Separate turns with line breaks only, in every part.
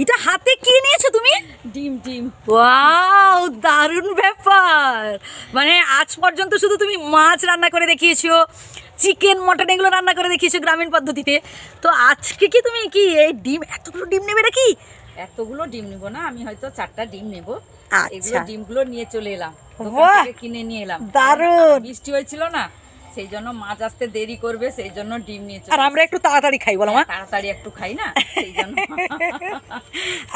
এটা হাতে কি নিয়েছো তুমি?
ডিম ডিম।
ওয়াও, দারুণ ব্যাপার। মানে আজ পর্যন্ত শুধু তুমি মাছ রান্না করে দেখিয়েছো, চিকেন মটন এগুলো রান্না করে দেখিয়েছো গ্রামীণ পদ্ধতিতে, তো আজকে কি তুমি কি এই ডিম, এতগুলো ডিম নেবে নাকি?
এতগুলো ডিম নিব না, আমি হয়তো 4টা ডিম নেব।
আচ্ছা।
এগুলো ডিমগুলো নিয়ে চলে এলাম,
বাহ,
কিনে নিয়ে এলাম।
দারুণ।
বৃষ্টি হয়েছিল না, সেই জন্য মাছ আসতে দেরি করবে, সেই জন্য ডিম নিয়ে চলে।
আর আমরা একটু তাড়াতাড়ি খাই বলো মা।
তাড়াতাড়ি একটু খাই না, সেই জন্য।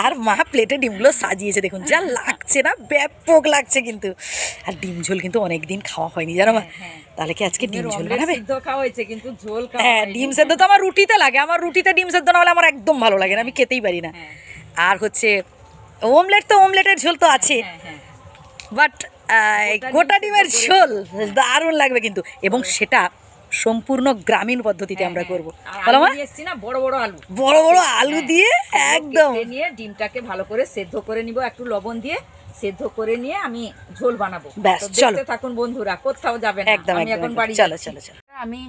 আর মা প্লেটে ডিমগুলো সাজিয়েছে, দেখুন যা লাগছে না, ব্যাপক লাগছে কিন্তু। আর ডিম ঝোল কিন্তু অনেকদিন খাওয়া হয়নি জানো মা। তাহলে কি আজকে ডিম ঝোল বানাবে?
সিদ্ধ খাওয়া হয়েছে কিন্তু ঝোল খাওয়া
হ্যাঁ,
হয়নি।
ডিম সেদ্ধ তো আমার রুটিতে লাগে, আমার রুটিতে ডিম সেদ্ধ না হলে আমার একদম ভালো লাগে না, আমি খেতেই পারি না। আর হচ্ছে ওমলেট, তো ওমলেটের ঝোল তো আছে, বাট গোটা ডিমের ঝোল দারুণ লাগবে কিন্তু, এবং সেটা সম্পূর্ণ গ্রামীণ পদ্ধতিতে আমরা করবো। বলো মা।
বড় বড় আলু,
বড় বড় আলু দিয়ে একদম
নিয়ে ডিমটাকে ভালো করে সেদ্ধ করে নিব, একটু লবণ দিয়ে সেদ্ধ করে নিয়ে আমি ঝোল বানাবো।
ব্যাস, চলো
থাকুন বন্ধুরা, কোথাও যাবেন না,
একদম
আমি এখন বাড়ি
চলো চলো চলো।
আমি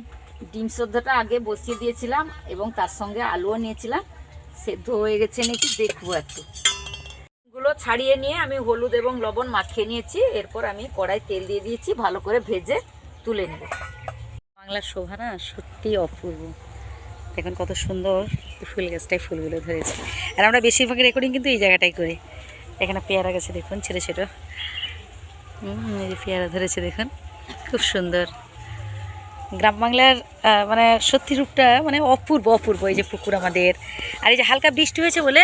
ডিম সেদ্ধটা আগে বসিয়ে দিয়েছিলাম এবং তার সঙ্গে আলুও নিয়েছিলাম, সেদ্ধ হয়ে গেছে নাকি দেখবো একটু। গুলো ছাড়িয়ে নিয়ে আমি হলুদ এবং লবণ মাখিয়ে নিয়েছি, এরপর আমি কড়াই তেল দিয়ে দিয়েছি, ভালো করে ভেজে তুলে নেব।
বাংলার শোভা না সত্যি অপূর্ব, দেখুন কত সুন্দর ফুল গাছটায় ফুলগুলো ধরেছে। আর আমরা বেশিরভাগ রেকর্ডিং কিন্তু এই জায়গাটাই করি। এখানে পেয়ারা গাছে দেখুন ছোটো ছোটো, এই যে পেয়ারা ধরেছে দেখুন, খুব সুন্দর। গ্রাম বাংলার মানে সত্যি রূপটা মানে অপূর্ব অপূর্ব। এই যে পুকুর আমাদের, আর এই যে হালকা বৃষ্টি হয়েছে বলে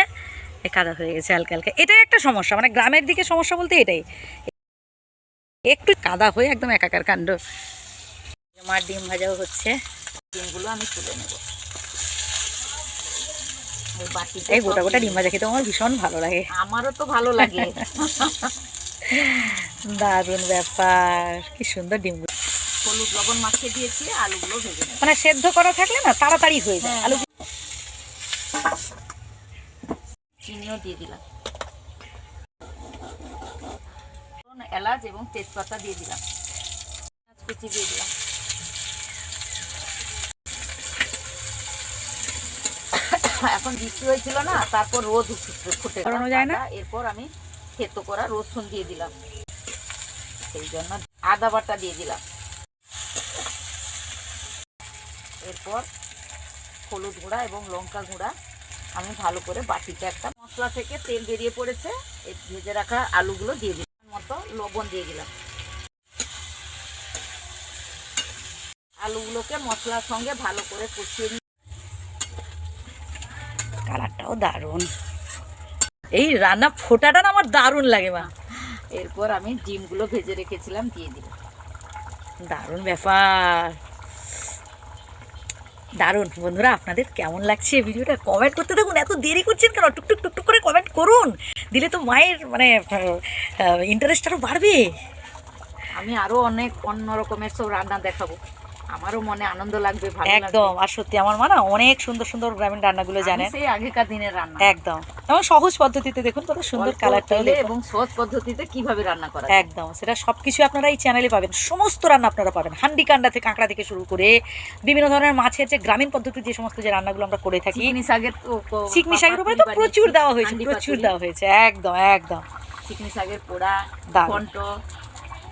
কাদা হয়ে গেছে হালকা হালকা, এটাই একটা সমস্যা, মানে গ্রামের দিকে সমস্যা বলতে এটাই, একটু কাদা হয়ে একদম একাকার কাণ্ড। আমার ডিম ভাজাও হচ্ছে,
ডিমগুলো আমি তুলে নেব।
এই গোটা গোটা ডিম ভাজা খেতে আমার ভীষণ ভালো লাগে।
আমারও তো ভালো লাগে।
দারুণ ব্যাপার, কি সুন্দর ডিম।
হলুদ লবণ মাখিয়ে দিয়েছি, আলুগুলো ভেজে নেব।
মানে সেদ্ধ করা থাকলে না তাড়াতাড়ি হয়ে যায়। আলু
চিনিও দিয়ে দিলাম, এলাচ এবং তেজপাতা দিয়ে দিলাম, কুচি দিয়ে দিলাম। এখন বৃষ্টি হয়েছিল না, তারপর রোদ ফুটে
যায় না,
এরপর আমি থেতো করা রসুন দিয়ে দিলাম, সেই জন্য আদা বাটা দিয়ে দিলাম। এরপর হলুদ গুঁড়া এবং লঙ্কা গুঁড়া আমি ভালো করে বাটিতে, একটা মশলা থেকে তেল বেরিয়ে পড়েছে, এই ভেজে রাখা আলুগুলো দিয়ে দিলাম, মতো লবণ দিয়ে দিলাম। আলুগুলোকে মশলার সঙ্গে ভালো করে কষিয়ে নিই।
কালারটাও দারুণ, এই রান্না ফোটাটা না আমার দারুণ লাগে মা।
এরপর আমি ডিমগুলো ভেজে রেখেছিলাম দিয়ে দিলাম।
দারুণ ব্যাপার, দারুণ। বন্ধুরা আপনাদের কেমন লাগছে ভিডিওটা কমেন্ট করতে থাকুন, এত দেরি করছেন কেন? টুকটুক টুকটুক করে কমেন্ট করুন, দিলে তো মায়ের মানে ইন্টারেস্ট আরও বাড়বে।
আমি আরও অনেক অন্য রকমের সব রান্না দেখাবো, আমারও মনে আনন্দ লাগবে, ভালো লাগবে
একদম। আর সত্যি আমার মা না অনেক সুন্দর সুন্দর গ্রামীণ রান্নাগুলো জানেন,
সেই আগেকার দিনের রান্না
একদম, এবং সহজ পদ্ধতিতে দেখুন কত সুন্দর কালারটাও
এবং সহজ পদ্ধতিতে কিভাবে রান্না করা
একদম, সেটা সবকিছু আপনারা এই চ্যানেলে পাবেন। সমস্ত রান্না আপনারা পাবেন, হান্ডি কান্ডা থেকে কাঁকড়া থেকে শুরু করে বিভিন্ন ধরনের মাছের যে গ্রামীণ পদ্ধতির যে সমস্ত যে রান্নাগুলো আমরা করে থাকি। চিকনি শাকের উপরে তো প্রচুর দেওয়া হয়েছে, প্রচুর দেওয়া হয়েছে, একদম একদম।
চিকনি শাকের পোড়া, ঘন্ট,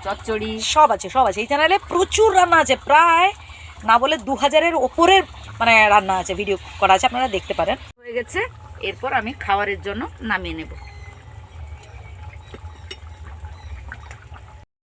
চচ্চড়ি
সব আছে, সব আছে এই চ্যানেলে, প্রচুর রান্না আছে, প্রায় না বলে 2000-এর ওপরের মানে রান্না আছে, ভিডিও করা আছে, আপনারা দেখতে পারেন।
হয়ে গেছে, এরপর আমি খাবারের জন্য নামিয়ে নেব।